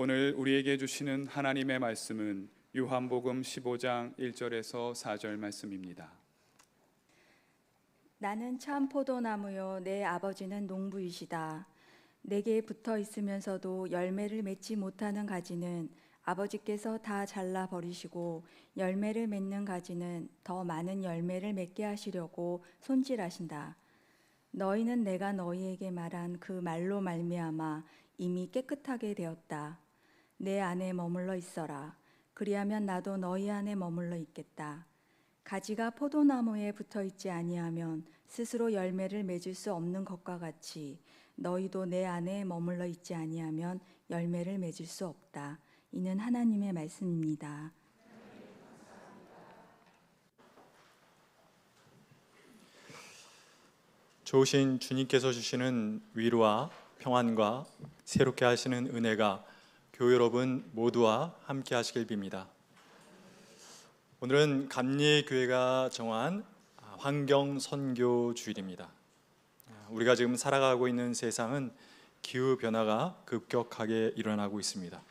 오늘 우리에게 주시는 하나님의 말씀은 요한복음 15장 1절에서 4절 말씀입니다. 나는 참 포도나무요 내 아버지는 농부이시다. 내게 붙어 있으면서도 열매를 맺지 못하는 가지는 아버지께서 다 잘라 버리시고 열매를 맺는 가지는 더 많은 열매를 맺게 하시려고 손질하신다. 너희는 내가 너희에게 말한 그 말로 말미암아 이미 깨끗하게 되었다. 내 안에 머물러 있어라. 그리하면 나도 너희 안에 머물러 있겠다. 가지가 포도나무에 붙어 있지 아니하면 스스로 열매를 맺을 수 없는 것과 같이 너희도 내 안에 머물러 있지 아니하면 열매를 맺을 수 없다. 이는 하나님의 말씀입니다. 좋으신 주님께서 주시는 위로와 평안과 새롭게 하시는 은혜가 교회 여러분 모두와 함께 하시길 빕니다. 오늘은 감리교회가 정한 환경선교 주일입니다. 우리가 지금 살아가고 있는 세상은 기후변화가 급격하게 일어나고 있습니다.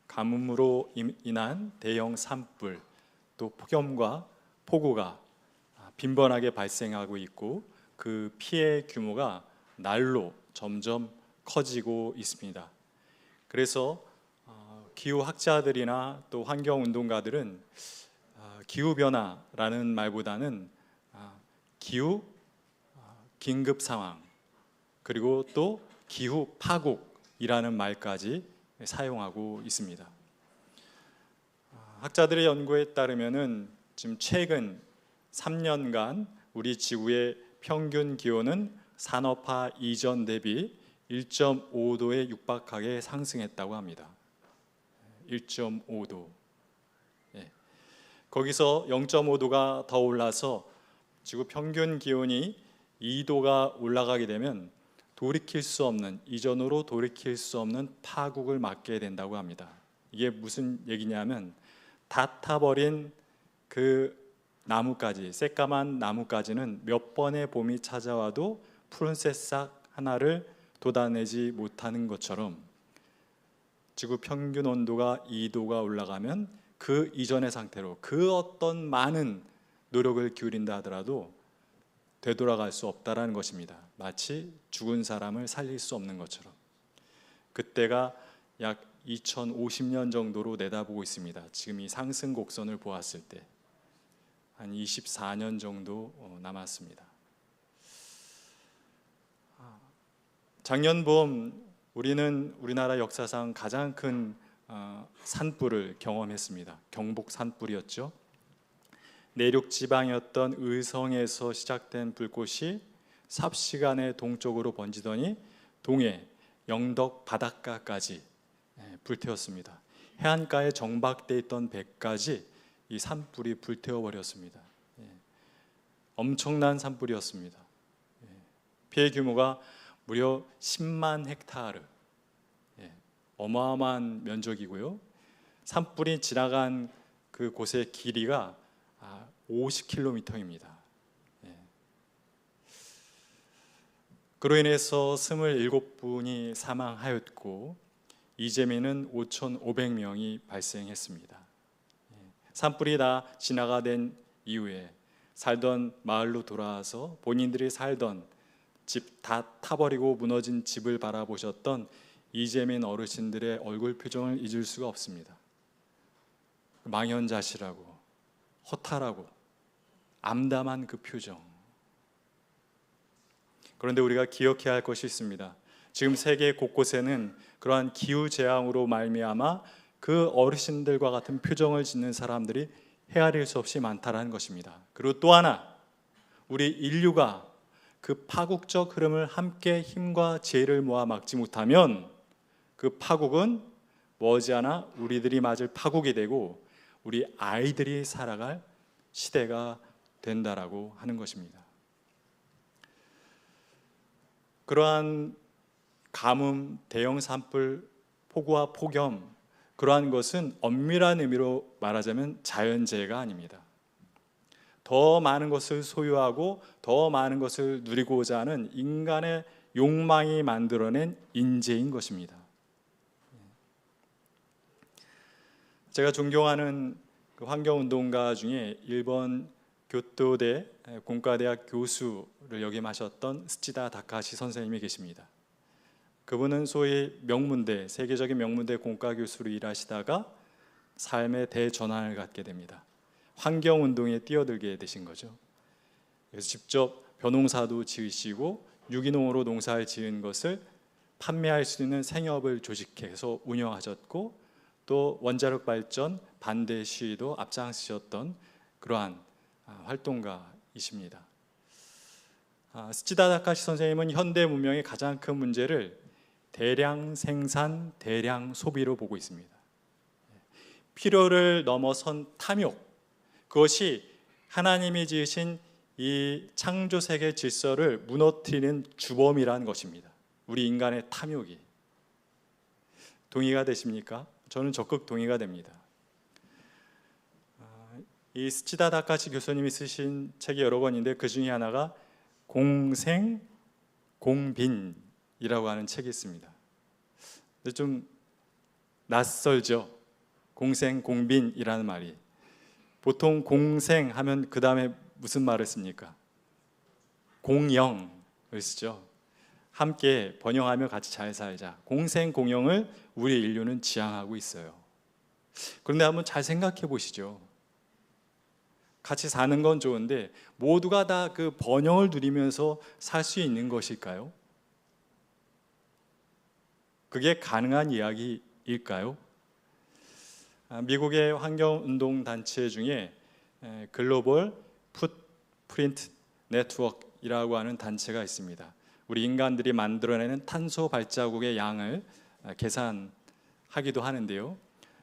가뭄으로 인한 대형 산불, 또 폭염과 폭우가 빈번하게 발생하고 있고 그 피해 규모가 날로 점점 커지고 있습니다. 그래서 기후학자들이나 또 환경운동가들은 기후변화라는 말보다는 기후 긴급 상황 그리고 또 기후 파국이라는 말까지 사용하고 있습니다. 학자들의 연구에 따르면은 지금 최근 3년간 우리 지구의 평균 기온은 산업화 이전 대비 1.5도에 육박하게 상승했다고 합니다. 1.5도. 거기서 0.5도가 더 올라서 지구 평균 기온이 2도가 올라가게 되면 이전으로 돌이킬 수 없는 파국을 맞게 된다고 합니다. 이게 무슨 얘기냐면 다 타버린 그 나무까지, 새까만 나무까지는 몇 번의 봄이 찾아와도 푸른 새싹 하나를 돋아내지 못하는 것처럼 지구 평균 온도가 2도가 올라가면 그 이전의 상태로 그 어떤 많은 노력을 기울인다 하더라도 되돌아갈 수 없다라는 것입니다. 마치 죽은 사람을 살릴 수 없는 것처럼. 그때가 약 2050년 정도로 내다보고 있습니다. 지금 이 상승 곡선을 보았을 때 한 24년 정도 남았습니다. 작년 봄 우리는 우리나라 역사상 가장 큰 산불을 경험했습니다. 경복 산불이었죠. 내륙 지방이었던 의성에서 시작된 불꽃이 삽시간에 동쪽으로 번지더니 동해 영덕 바닷가까지 불태웠습니다. 해안가에 정박돼 있던 배까지 이 산불이 불태워버렸습니다. 엄청난 산불이었습니다. 피해 규모가 무려 10만 헥타르, 어마어마한 면적이고요. 산불이 지나간 그 곳의 길이가 50km입니다. 그로 인해서 27분이 사망하였고 이재민은 5,500명이 발생했습니다. 산불이 다 진화가 된 이후에 살던 마을로 돌아와서 본인들이 살던 집 다 타버리고 무너진 집을 바라보셨던 이재민 어르신들의 얼굴 표정을 잊을 수가 없습니다. 망연자실하고 허탈하고 암담한 그 표정. 그런데 우리가 기억해야 할 것이 있습니다. 지금 세계 곳곳에는 그러한 기후재앙으로 말미암아 그 어르신들과 같은 표정을 짓는 사람들이 헤아릴 수 없이 많다라는 것입니다. 그리고 또 하나, 우리 인류가 그 파국적 흐름을 함께 힘과 지혜를 모아 막지 못하면 그 파국은 머지않아 우리들이 맞을 파국이 되고 우리 아이들이 살아갈 시대가 된다라고 하는 것입니다. 그러한 가뭄, 대형 산불, 폭우와 폭염, 그러한 것은 엄밀한 의미로 말하자면 자연재해가 아닙니다. 더 많은 것을 소유하고 더 많은 것을 누리고자 하는 인간의 욕망이 만들어낸 인재인 것입니다. 제가 존경하는 그 환경운동가 중에 일본 교토대 공과대학 교수를 역임하셨던 스치다 다카시 선생님이 계십니다. 그분은 소위 명문대, 세계적인 명문대 공과 교수로 일하시다가 삶의 대전환을 갖게 됩니다. 환경운동에 뛰어들게 되신 거죠. 그래서 직접 벼농사도 지으시고 유기농으로 농사를 지은 것을 판매할 수 있는 생협을 조직해서 운영하셨고, 또 원자력 발전 반대 시위도 앞장서셨던 그러한 활동가이십니다. 스치다 다카시 선생님은 현대 문명의 가장 큰 문제를 대량 생산, 대량 소비로 보고 있습니다. 필요를 넘어선 탐욕, 그것이 하나님이 지으신 이 창조 세계 질서를 무너뜨리는 주범이라는 것입니다. 우리 인간의 탐욕이. 동의가 되십니까? 저는 적극 동의가 됩니다. 이 스치다 다카시 교수님이 쓰신 책이 여러 권인데 그 중에 하나가 공생 공빈이라고 하는 책이 있습니다. 근데 좀 낯설죠. 공생 공빈이라는 말이. 보통 공생 하면 그 다음에 무슨 말을 씁니까? 공영을 쓰죠. 함께 번영하며 같이 잘 살자. 공생 공영을 우리 인류는 지향하고 있어요. 그런데 한번 잘 생각해 보시죠. 같이 사는 건 좋은데 모두가 다 그 번영을 누리면서 살 수 있는 것일까요? 그게 가능한 이야기일까요? 미국의 환경운동 단체 중에 글로벌 풋프린트 네트워크이라고 하는 단체가 있습니다. 우리 인간들이 만들어내는 탄소 발자국의 양을 계산하기도 하는데요.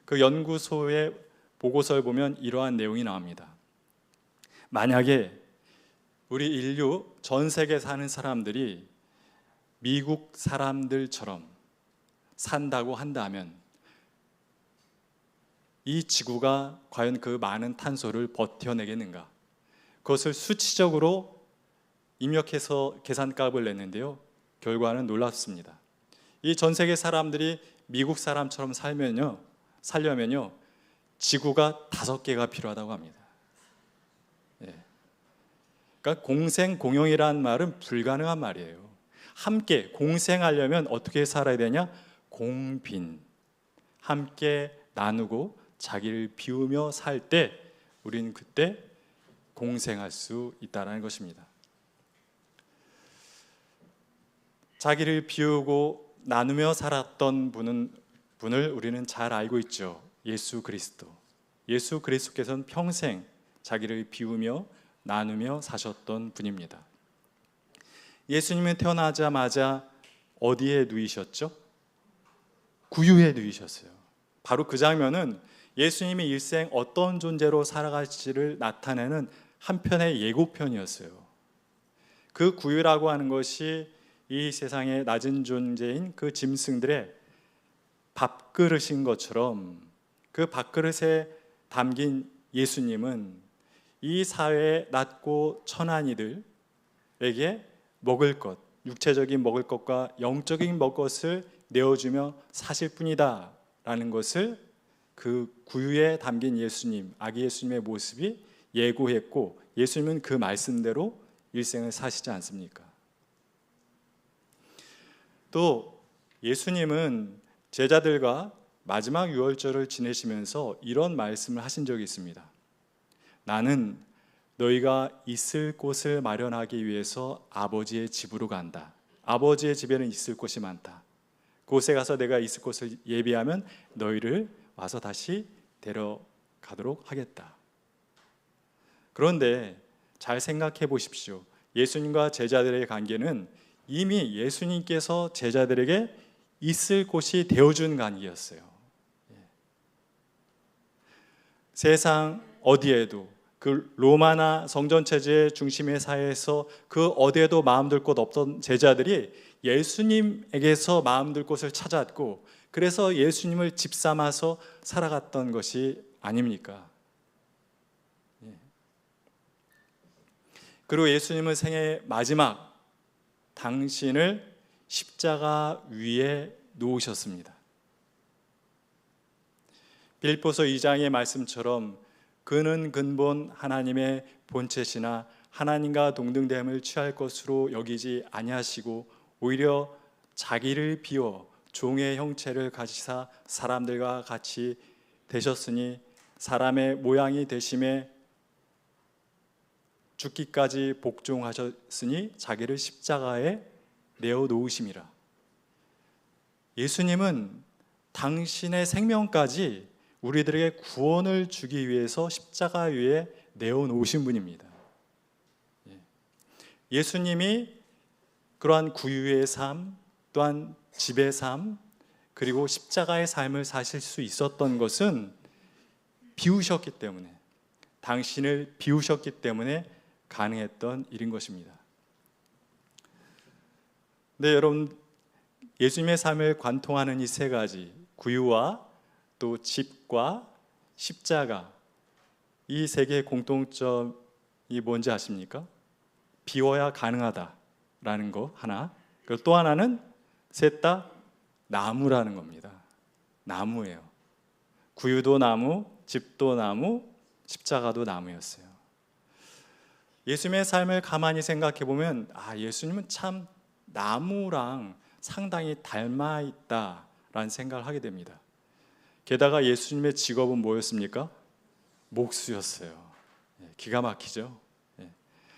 그 연구소의 보고서를 보면 이러한 내용이 나옵니다. 만약에 우리 인류 전 세계에 사는 사람들이 미국 사람들처럼 산다고 한다면 이 지구가 과연 그 많은 탄소를 버텨내겠는가? 그것을 수치적으로 입력해서 계산값을 냈는데요. 결과는 놀랍습니다. 이 전 세계 사람들이 미국 사람처럼 살려면요, 지구가 5개가 필요하다고 합니다. 그러니까 공생공영이라는 말은 불가능한 말이에요. 함께 공생하려면 어떻게 살아야 되냐? 공빈. 함께 나누고 자기를 비우며 살 때 우리는 그때 공생할 수 있다는 것입니다. 자기를 비우고 나누며 살았던 분을 우리는 잘 알고 있죠. 예수 그리스도. 예수 그리스도께서는 평생 자기를 비우며 나누며 사셨던 분입니다. 예수님은 태어나자마자 어디에 누이셨죠? 구유에 누이셨어요. 바로 그 장면은 예수님의 일생 어떤 존재로 살아갈지를 나타내는 한편의 예고편이었어요. 그 구유라고 하는 것이 이 세상의 낮은 존재인 그 짐승들의 밥그릇인 것처럼 그 밥그릇에 담긴 예수님은 이 사회의 낮고 천한 이들에게 먹을 것, 육체적인 먹을 것과 영적인 먹을 것을 내어주며 사실 뿐이다 라는 것을 그 구유에 담긴 예수님, 아기 예수님의 모습이 예고했고, 예수님은 그 말씀대로 일생을 사시지 않습니까? 또 예수님은 제자들과 마지막 유월절을 지내시면서 이런 말씀을 하신 적이 있습니다. 나는 너희가 있을 곳을 마련하기 위해서 아버지의 집으로 간다. 아버지의 집에는 있을 곳이 많다. 그곳에 가서 내가 있을 곳을 예비하면 너희를 와서 다시 데려가도록 하겠다. 그런데 잘 생각해 보십시오. 예수님과 제자들의 관계는 이미 예수님께서 제자들에게 있을 곳이 되어준 관계였어요. 세상 어디에도, 그 로마나 성전체제의 중심의 사회에서 그 어디에도 마음둘 곳 없던 제자들이 예수님에게서 마음둘 곳을 찾았고, 그래서 예수님을 집 삼아서 살아갔던 것이 아닙니까? 그리고 예수님은 생애 마지막 당신을 십자가 위에 놓으셨습니다. 빌립보서 2장의 말씀처럼 그는 근본 하나님의 본체시나 하나님과 동등됨을 취할 것으로 여기지 아니하시고 오히려 자기를 비워 종의 형체를 가지사 사람들과 같이 되셨으니 사람의 모양이 되심에 죽기까지 복종하셨으니 자기를 십자가에 내어 놓으심이라. 예수님은 당신의 생명까지 우리들에게 구원을 주기 위해서 십자가 위에 내어 놓으신 분입니다. 예수님이 그러한 구유의 삶, 또한 집의 삶, 그리고 십자가의 삶을 사실 수 있었던 것은 비우셨기 때문에, 당신을 비우셨기 때문에 가능했던 일인 것입니다. 네, 여러분, 예수님의 삶을 관통하는 이 세 가지, 구유와 또 집과 십자가, 이 세 개의 공통점이 뭔지 아십니까? 비워야 가능하다라는 거 하나, 그리고 또 하나는 셋 다 나무라는 겁니다. 나무예요. 구유도 나무, 집도 나무, 십자가도 나무였어요. 예수님의 삶을 가만히 생각해 보면 예수님은 참 나무랑 상당히 닮아 있다라는 생각을 하게 됩니다. 게다가 예수님의 직업은 뭐였습니까? 목수였어요. 기가 막히죠.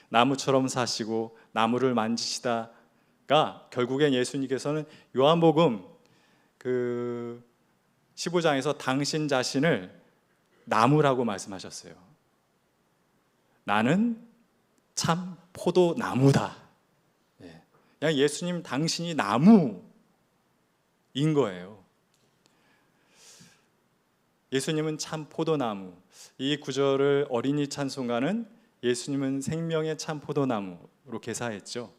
나무처럼 사시고 나무를 만지시다가 결국엔 예수님께서는 요한복음 15장에서 당신 자신을 나무라고 말씀하셨어요. 나는 참 포도나무다. 그냥 예수님 당신이 나무인 거예요. 예수님은 참 포도나무. 이 구절을 어린이 찬송가는 예수님은 생명의 참 포도나무로 개사했죠.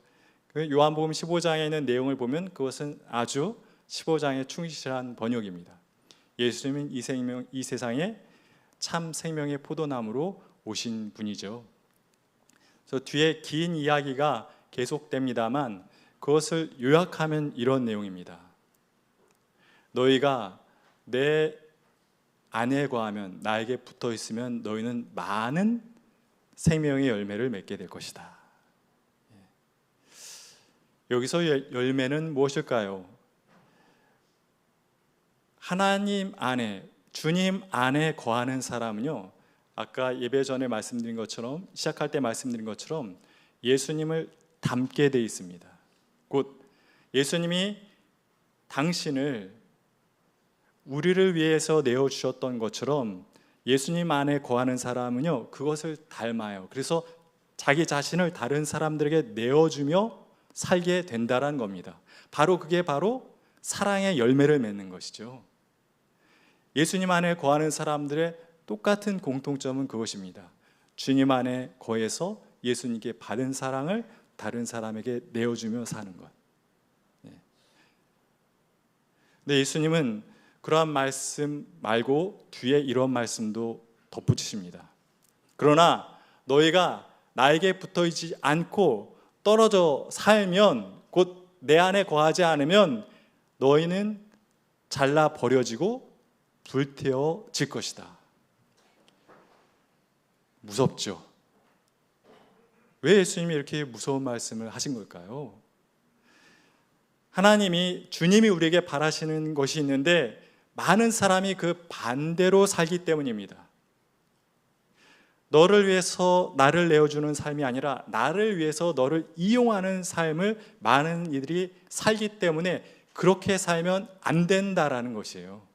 요한복음 15장에 있는 내용을 보면 그것은 아주 15장에 충실한 번역입니다. 예수님은 이 세상에 참 생명의 포도나무로 오신 분이죠. 그래서 뒤에 긴 이야기가 계속됩니다만 그것을 요약하면 이런 내용입니다. 너희가 내 안에 거하면, 나에게 붙어 있으면 너희는 많은 생명의 열매를 맺게 될 것이다. 여기서 열매는 무엇일까요? 하나님 안에, 주님 안에 거하는 사람은요, 아까 예배 전에 말씀드린 것처럼, 시작할 때 말씀드린 것처럼 예수님을 닮게 돼 있습니다. 곧 예수님이 당신을 우리를 위해서 내어주셨던 것처럼 예수님 안에 거하는 사람은요, 그것을 닮아요. 그래서 자기 자신을 다른 사람들에게 내어주며 살게 된다는 겁니다. 그게 바로 사랑의 열매를 맺는 것이죠. 예수님 안에 거하는 사람들의 똑같은 공통점은 그것입니다. 주님 안에 거해서 예수님께 받은 사랑을 다른 사람에게 내어주며 사는 것. 근데 예수님은 그러한 말씀 말고 뒤에 이런 말씀도 덧붙이십니다. 그러나 너희가 나에게 붙어있지 않고 떨어져 살면, 곧 내 안에 거하지 않으면 너희는 잘라 버려지고 불태워질 것이다. 무섭죠? 왜 예수님이 이렇게 무서운 말씀을 하신 걸까요? 주님이 우리에게 바라시는 것이 있는데 많은 사람이 그 반대로 살기 때문입니다. 너를 위해서 나를 내어주는 삶이 아니라 나를 위해서 너를 이용하는 삶을 많은 이들이 살기 때문에 그렇게 살면 안 된다라는 것이에요.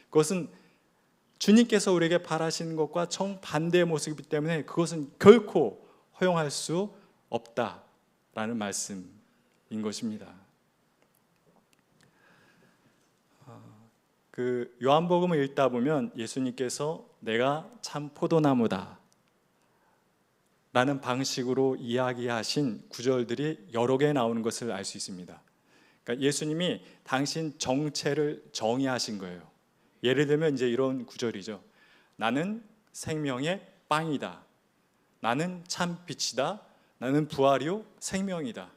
그것은 주님께서 우리에게 바라시는 것과 정반대의 모습이기 때문에 그것은 결코 허용할 수 없다라는 말씀인 것입니다. 요한복음을 읽다 보면 예수님께서 내가 참 포도나무다 라는 방식으로 이야기하신 구절들이 여러 개 나오는 것을 알 수 있습니다. 그러니까 예수님이 당신 정체를 정의하신 거예요. 예를 들면 이제 이런 구절이죠. 나는 생명의 빵이다. 나는 참 빛이다. 나는 부활이요 생명이다.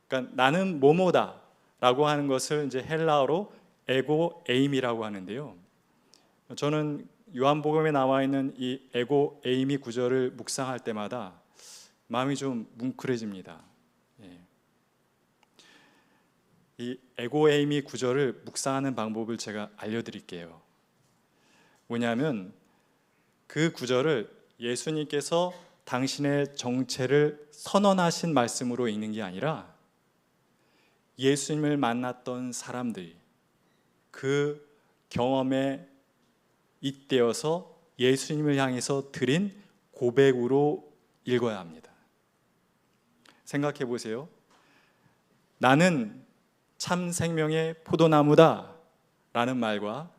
그러니까 나는 뭐뭐다라고 하는 것을 이제 헬라어로 에고 에임이라고 하는데요. 저는 요한복음에 나와 있는 이 에고 에이미 구절을 묵상할 때마다 마음이 좀 뭉클해집니다. 이 에고 에이미 구절을 묵상하는 방법을 제가 알려드릴게요. 뭐냐면 그 구절을 예수님께서 당신의 정체를 선언하신 말씀으로 읽는 게 아니라 예수님을 만났던 사람들이 그 경험에 잇대어서 예수님을 향해서 드린 고백으로 읽어야 합니다. 생각해 보세요. 나는 참 생명의 포도나무다 라는 말과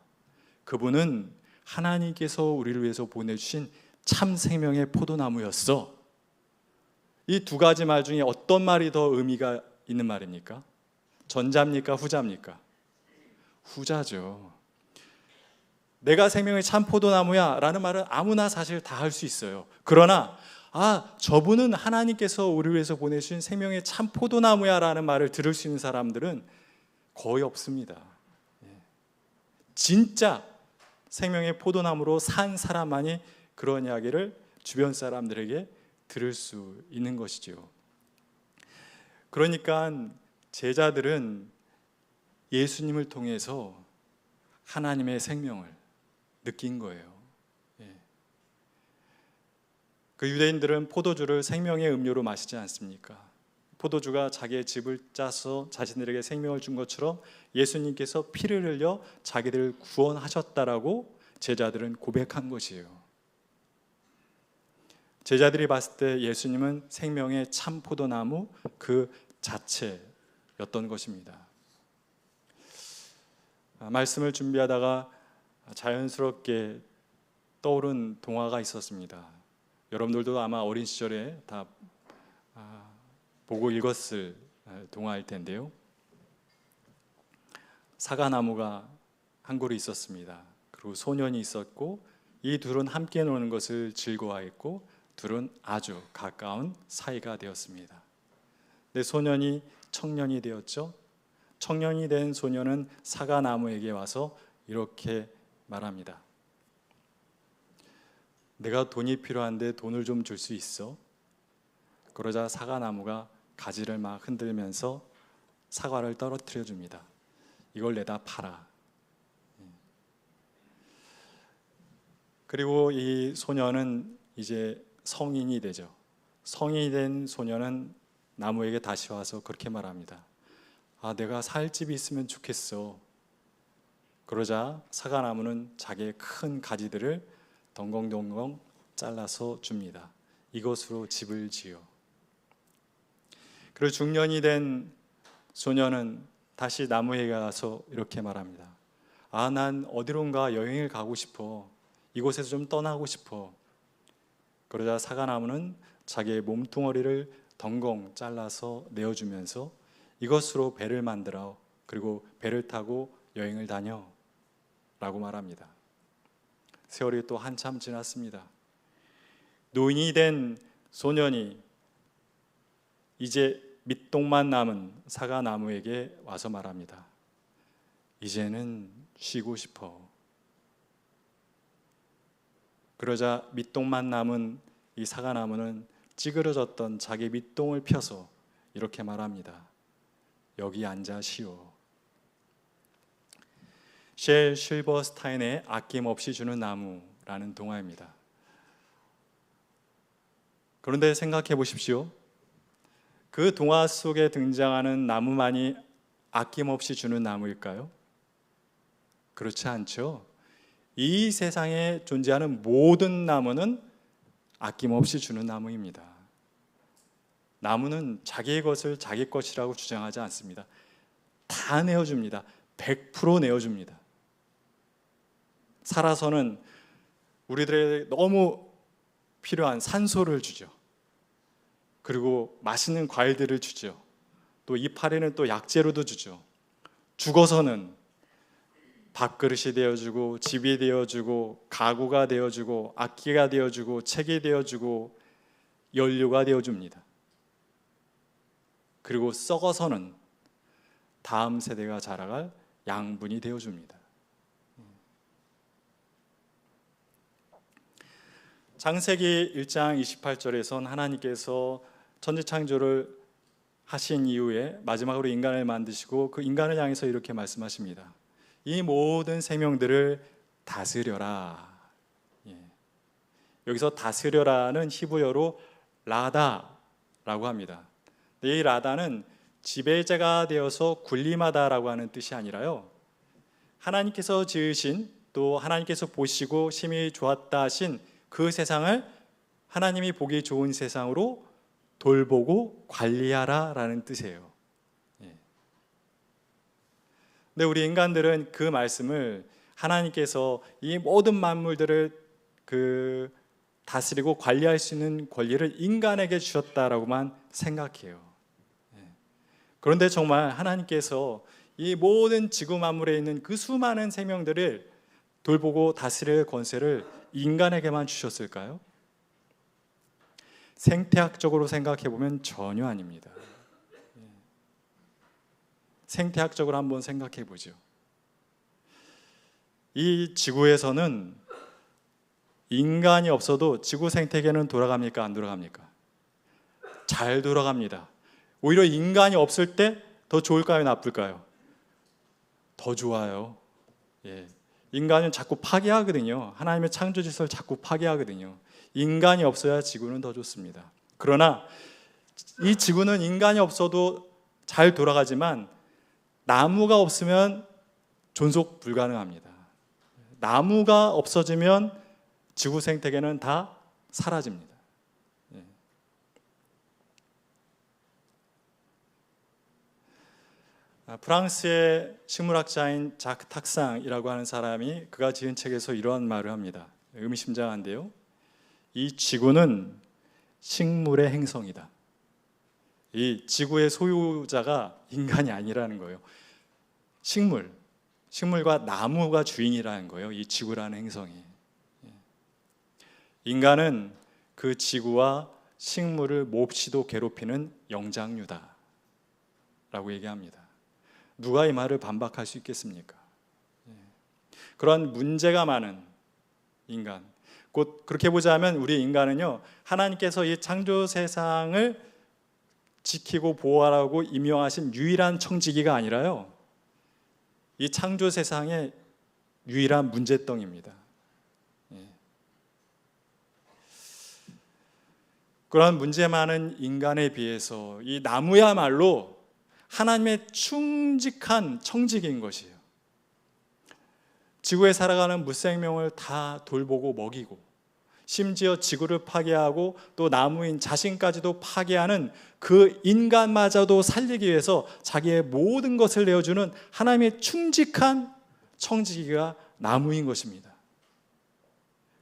그분은 하나님께서 우리를 위해서 보내주신 참 생명의 포도나무였어. 이 두 가지 말 중에 어떤 말이 더 의미가 있는 말입니까? 전자입니까? 후자입니까? 후자죠. 내가 생명의 참 포도나무야 라는 말은 아무나 사실 다 할 수 있어요. 그러나 저분은 하나님께서 우리를 위해서 보내신 생명의 참 포도나무야 라는 말을 들을 수 있는 사람들은 거의 없습니다. 진짜 생명의 포도나무로 산 사람만이 그런 이야기를 주변 사람들에게 들을 수 있는 것이죠. 그러니까 제자들은 예수님을 통해서 하나님의 생명을 느낀 거예요. 그 유대인들은 포도주를 생명의 음료로 마시지 않습니까? 포도주가 자기의 즙을 짜서 자신들에게 생명을 준 것처럼 예수님께서 피를 흘려 자기들을 구원하셨다라고 제자들은 고백한 것이에요. 제자들이 봤을 때 예수님은 생명의 참 포도나무 그 자체였던 것입니다. 말씀을 준비하다가 자연스럽게 떠오른 동화가 있었습니다. 여러분들도 아마 어린 시절에 다 보고 읽었을 동화일 텐데요. 사과나무가 한 그루 있었습니다. 그리고 소년이 있었고 이 둘은 함께 노는 것을 즐거워했고 둘은 아주 가까운 사이가 되었습니다. 근데 소년이 청년이 되었죠. 청년이 된 소년은 사과나무에게 와서 이렇게 말합니다. 내가 돈이 필요한데 돈을 좀 줄 수 있어? 그러자 사과나무가 가지를 막 흔들면서 사과를 떨어뜨려 줍니다. 이걸 내다 팔아. 그리고 이 소년은 이제 성인이 되죠. 성인이 된 소년은 나무에게 다시 와서 그렇게 말합니다. 내가 살 집이 있으면 좋겠어. 그러자 사과나무는 자기의 큰 가지들을 덩벙덩벙 잘라서 줍니다. 이것으로 집을 지어. 그리고 중년이 된 소년은 다시 나무에게 가서 이렇게 말합니다. 난 어디론가 여행을 가고 싶어. 이곳에서 좀 떠나고 싶어. 그러자 사과나무는 자기의 몸뚱어리를 덩벙 잘라서 내어주면서 이것으로 배를 만들어 그리고 배를 타고 여행을 다녀 라고 말합니다. 세월이 또 한참 지났습니다. 노인이 된 소년이 이제 밑동만 남은 사과나무에게 와서 말합니다. 이제는 쉬고 싶어. 그러자 밑동만 남은 이 사과나무는 찌그러졌던 자기 밑동을 펴서 이렇게 말합니다. 여기 앉아 쉬어. 쉘 실버스타인의 아낌없이 주는 나무라는 동화입니다. 그런데 생각해 보십시오. 그 동화 속에 등장하는 나무만이 아낌없이 주는 나무일까요? 그렇지 않죠. 이 세상에 존재하는 모든 나무는 아낌없이 주는 나무입니다. 나무는 자기의 것을 자기 것이라고 주장하지 않습니다. 다 내어줍니다. 100% 내어줍니다. 살아서는 우리들에게 너무 필요한 산소를 주죠. 그리고 맛있는 과일들을 주죠. 또 이파리는 또 약재로도 주죠. 죽어서는 밥그릇이 되어주고 집이 되어주고 가구가 되어주고 악기가 되어주고 책이 되어주고 연료가 되어줍니다. 그리고 썩어서는 다음 세대가 자라갈 양분이 되어줍니다. 창세기 1장 28절에선 하나님께서 천지창조를 하신 이후에 마지막으로 인간을 만드시고 그 인간을 향해서 이렇게 말씀하십니다. 이 모든 생명들을 다스려라. 여기서 다스려라는 히브리어로 라다라고 합니다. 이 라다는 지배자가 되어서 군림하다라고 하는 뜻이 아니라요, 하나님께서 지으신, 또 하나님께서 보시고 심히 좋았다 하신 그 세상을 하나님이 보기 좋은 세상으로 돌보고 관리하라라는 뜻이에요. 근데 우리 인간들은 그 말씀을 하나님께서 이 모든 만물들을 다스리고 관리할 수 있는 권리를 인간에게 주셨다라고만 생각해요. 그런데 정말 하나님께서 이 모든 지구 만물에 있는 그 수많은 생명들을 돌보고 다스릴 권세를 인간에게만 주셨을까요? 생태학적으로 생각해 보면 전혀 아닙니다. 생태학적으로 한번 생각해 보죠. 이 지구에서는 인간이 없어도 지구 생태계는 돌아갑니까? 안 돌아갑니까? 잘 돌아갑니다. 오히려 인간이 없을 때 더 좋을까요? 나쁠까요? 더 좋아요. 인간은 자꾸 파괴하거든요. 하나님의 창조 질서를 자꾸 파괴하거든요. 인간이 없어야 지구는 더 좋습니다. 그러나 이 지구는 인간이 없어도 잘 돌아가지만 나무가 없으면 존속 불가능합니다. 나무가 없어지면 지구 생태계는 다 사라집니다. 프랑스의 식물학자인 자크 탁상이라고 하는 사람이 그가 지은 책에서 이러한 말을 합니다. 의미심장한데요. 이 지구는 식물의 행성이다. 이 지구의 소유자가 인간이 아니라는 거예요. 식물과 나무가 주인이라는 거예요. 이 지구라는 행성이. 인간은 그 지구와 식물을 몹시도 괴롭히는 영장류다 라고 얘기합니다. 누가 이 말을 반박할 수 있겠습니까? 그러한 문제가 많은 인간, 곧 그렇게 보자면 우리 인간은요, 하나님께서 이 창조 세상을 지키고 보호하라고 임명하신 유일한 청지기가 아니라요, 이 창조 세상의 유일한 문제덩입니다. 그러한 문제 많은 인간에 비해서 이 나무야말로 하나님의 충직한 청지기인 것이에요. 지구에 살아가는 무생명을 다 돌보고 먹이고, 심지어 지구를 파괴하고 또 나무인 자신까지도 파괴하는 그 인간마저도 살리기 위해서 자기의 모든 것을 내어주는 하나님의 충직한 청지기가 나무인 것입니다.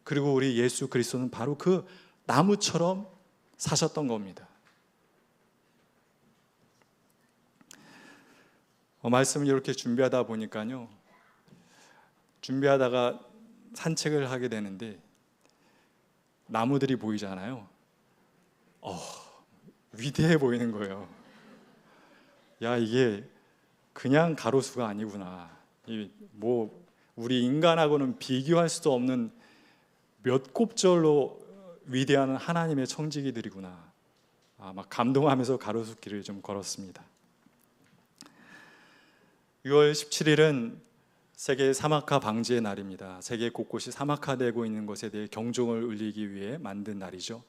그리고 우리 예수 그리스도는 바로 그 나무처럼 사셨던 겁니다. 말씀을 이렇게 준비하다 보니까요, 준비하다가 산책을 하게 되는데 나무들이 보이잖아요. 위대해 보이는 거예요. 야, 이게 그냥 가로수가 아니구나. 우리 인간하고는 비교할 수도 없는 몇 곱절로 위대한 하나님의 청지기들이구나. 막 감동하면서 가로수길을 좀 걸었습니다. 6월 17일은 세계 사막화 방지의 날입니다. 세계 곳곳이 사막화되고 있는 것에 대해 경종을 울리기 위해 만든 날이죠.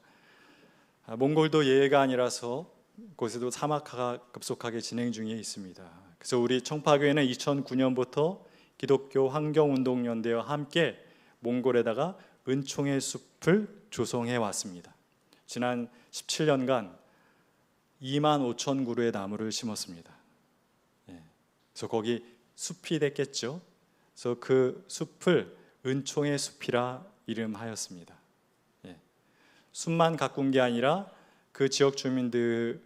몽골도 예외가 아니라서 곳에도 사막화가 급속하게 진행 중에 있습니다. 그래서 우리 청파교회는 2009년부터 기독교 환경운동연대와 함께 몽골에다가 은총의 숲을 조성해 왔습니다. 지난 17년간 2만 5천 그루의 나무를 심었습니다. 그래서 거기 숲이 됐겠죠. 그래서 그 숲을 은총의 숲이라 이름하였습니다. 숲만 가꾼 게 아니라 그 지역 주민들을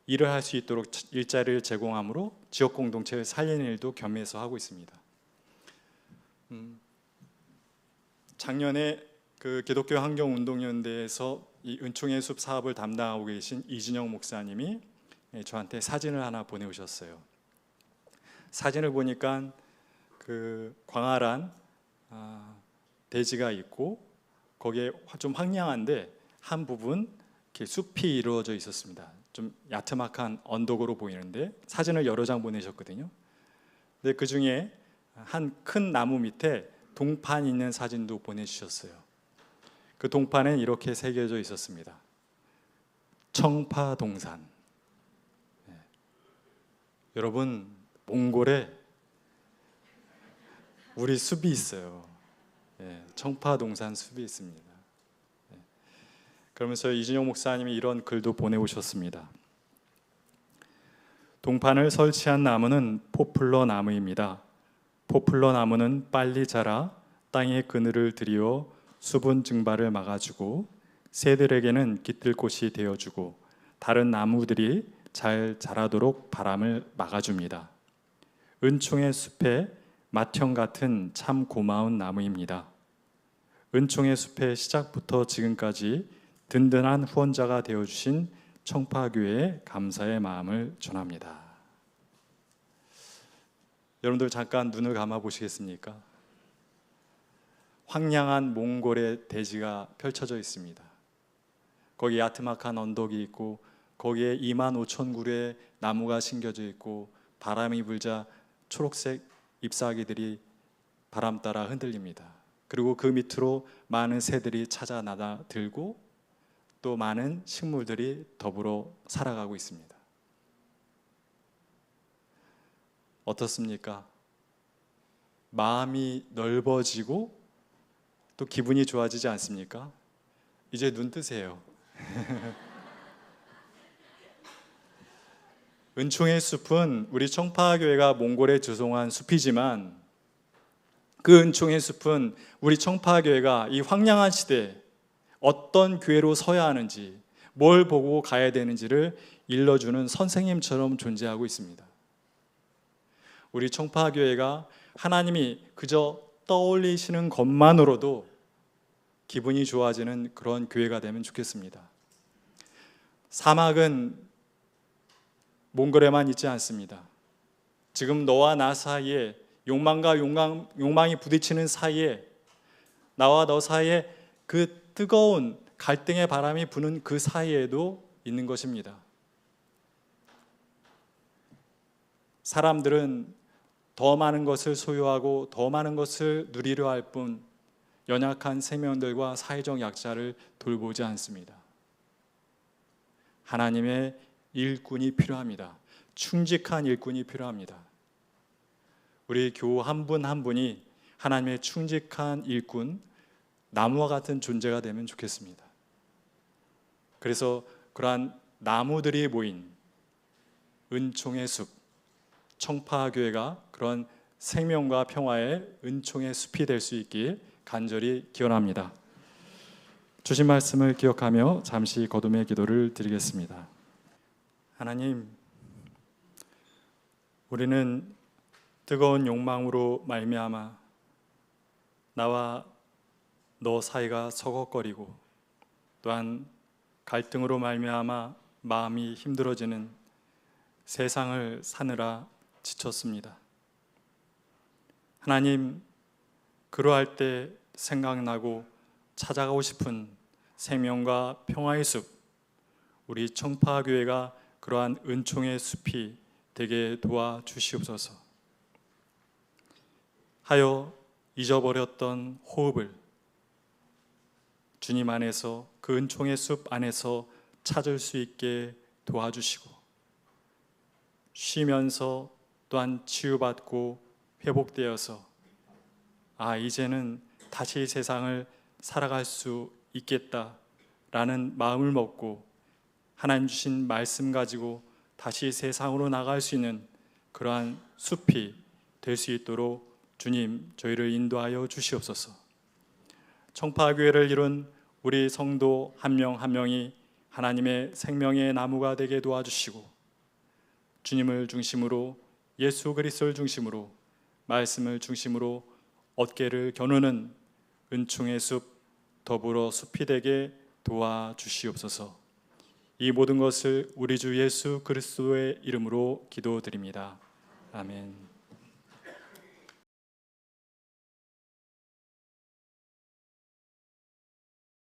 일을 할 수 있도록 일자리를 제공함으로 지역 공동체를 살리는 일도 겸해서 하고 있습니다. 작년에 그 기독교 환경운동연대에서 이 은총의 숲 사업을 담당하고 계신 이진영 목사님이 저한테 사진을 하나 보내오셨어요. 사진을 보니까 그 광활한 대지가 있고 거기에 좀 황량한데 한 부분 이렇게 숲이 이루어져 있었습니다. 좀 야트막한 언덕으로 보이는데 사진을 여러 장 보내셨거든요. 근데 그 중에 한 큰 나무 밑에 동판 있는 사진도 보내주셨어요. 그 동판엔 이렇게 새겨져 있었습니다. 청파동산. 여러분, 몽골에 우리 숲이 있어요. 청파동산 숲이 있습니다. 그러면서 이준영 목사님이 이런 글도 보내오셨습니다. 동판을 설치한 나무는 포플러 나무입니다. 포플러 나무는 빨리 자라 땅의 그늘을 들이워 수분 증발을 막아주고 새들에게는 깃들 곳이 되어주고 다른 나무들이 잘 자라도록 바람을 막아줍니다. 은총의 숲에 맏형 같은 참 고마운 나무입니다. 은총의 숲의 시작부터 지금까지 든든한 후원자가 되어주신 청파교회에 감사의 마음을 전합니다. 여러분들 잠깐 눈을 감아 보시겠습니까? 황량한 몽골의 대지가 펼쳐져 있습니다. 거기에 야트막한 언덕이 있고 거기에 25,000그루의 나무가 심겨져 있고 바람이 불자 초록색 잎사귀들이 바람 따라 흔들립니다. 그리고 그 밑으로 많은 새들이 찾아 나들고 또 많은 식물들이 더불어 살아가고 있습니다. 어떻습니까? 마음이 넓어지고 또 기분이 좋아지지 않습니까? 이제 눈 뜨세요. 은총의 숲은 우리 청파교회가 몽골에 조성한 숲이지만 그 은총의 숲은 우리 청파교회가 이 황량한 시대에 어떤 교회로 서야 하는지, 뭘 보고 가야 되는지를 일러주는 선생님처럼 존재하고 있습니다. 우리 청파교회가 하나님이 그저 떠올리시는 것만으로도 기분이 좋아지는 그런 교회가 되면 좋겠습니다. 사막은 몽골에만 있지 않습니다. 지금 너와 나 사이에 욕망과 욕망이 부딪히는 사이에 나와 너 사이에 그 뜨거운 갈등의 바람이 부는 그 사이에도 있는 것입니다. 사람들은 더 많은 것을 소유하고 더 많은 것을 누리려 할 뿐 연약한 생명들과 사회적 약자를 돌보지 않습니다. 하나님의 일꾼이 필요합니다. 충직한 일꾼이 필요합니다. 우리 교우 한 분 한 분이 하나님의 충직한 일꾼, 나무와 같은 존재가 되면 좋겠습니다. 그래서 그러한 나무들이 모인 은총의 숲, 청파교회가 그런 생명과 평화의 은총의 숲이 될 수 있길 간절히 기원합니다. 주신 말씀을 기억하며 잠시 거듭의 기도를 드리겠습니다. 하나님, 우리는 뜨거운 욕망으로 말미암아 나와 너 사이가 서걱거리고 또한 갈등으로 말미암아 마음이 힘들어지는 세상을 사느라 지쳤습니다. 하나님, 그러할 때 생각나고 찾아가고 싶은 생명과 평화의 숲, 우리 청파교회가 그러한 은총의 숲이 되게 도와주시옵소서. 하여 잊어버렸던 호흡을 주님 안에서 그 은총의 숲 안에서 찾을 수 있게 도와주시고 쉬면서 또한 치유받고 회복되어서 이제는 다시 세상을 살아갈 수 있겠다라는 마음을 먹고 하나님 주신 말씀 가지고 다시 세상으로 나갈 수 있는 그러한 숲이 될 수 있도록 주님 저희를 인도하여 주시옵소서. 청파교회를 이룬 우리 성도 한 명 한 명이 하나님의 생명의 나무가 되게 도와주시고 주님을 중심으로 예수 그리스도를 중심으로 말씀을 중심으로 어깨를 겨누는 은총의 숲 더불어 숲이 되게 도와주시옵소서. 이 모든 것을 우리 주 예수 그리스도의 이름으로 기도드립니다. 아멘.